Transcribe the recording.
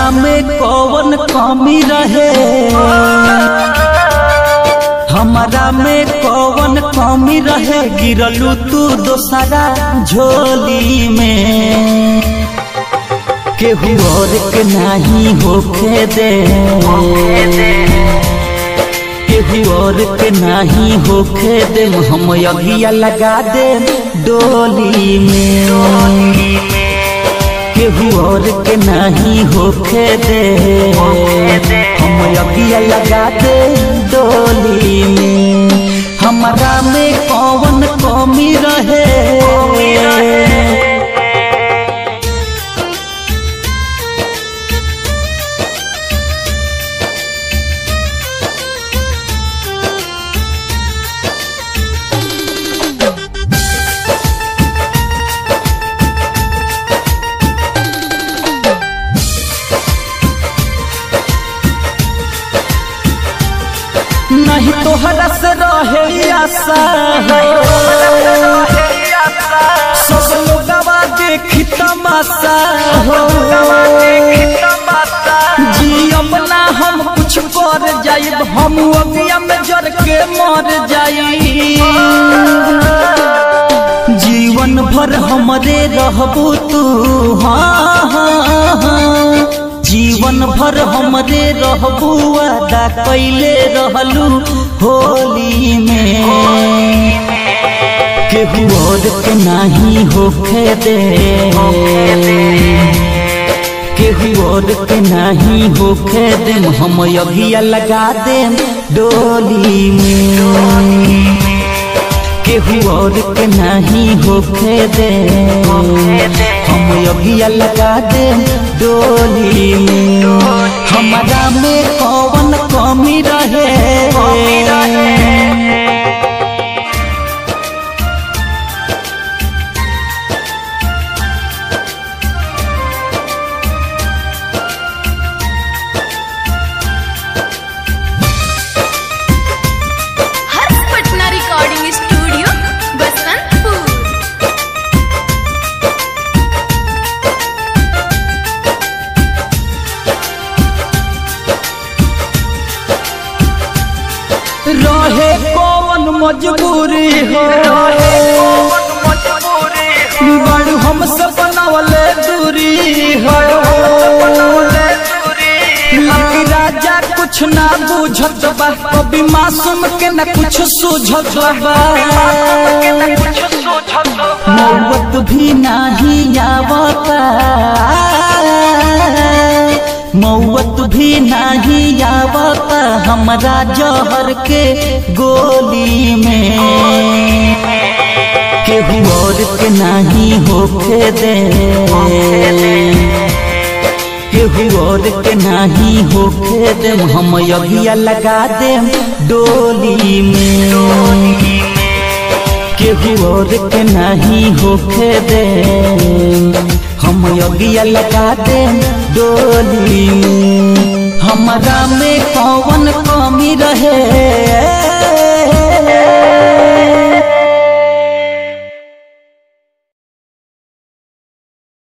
हमरा में कौन कमी रहे, हमरा में कौन कमी रहे, गिरलू तू दोसरा झोली में। केहू और के नहीं होखे दे, केहू और के नहीं होखे दे, हम अगिया लगा दे डोली में। केहू और के नहीं होखे दे, हम अगिया लगा दे डोली में। हमरा में कौन कमी रहे, नहीं तोहरा से रहे आशा हो, सब लोगवा देखी तमाशा हो। जियम ना हम कुछ कर जाइब, हम अगिया में जर के मर जाई। जीवन भर हमरे रहबू तू, हाँ हाँ हाँ, जीवन भर हमरे रहबू, वादा कैले रहलू होली में। केहू और के नहीं होखे दे, केहू और के नहीं होखे दे, हम अगिया लगा दे डोली में। केहू और के नहीं होखे दे, हम अगिया लगा दे डोली में। हमारा में कौन कमी रहे, रहे कौन मजबूरी हो, बड़ू हमसे बनावले दूरी हो। राजा कुछ ना बुझत बा, कभी मासूम के न कुछ सूझत बा। मौत भी नहीं आवता, मौत भी नहीं आवता, हमरा जहर के गोली में। केहू और के नहीं होखे दे, केहू और के नहीं होखे दे, हम अगिया लगा दे डोली में। केहू और के नहीं होखे दे, हम अगिया लगा दे डोली में। हमरा में कौन कमी रहे,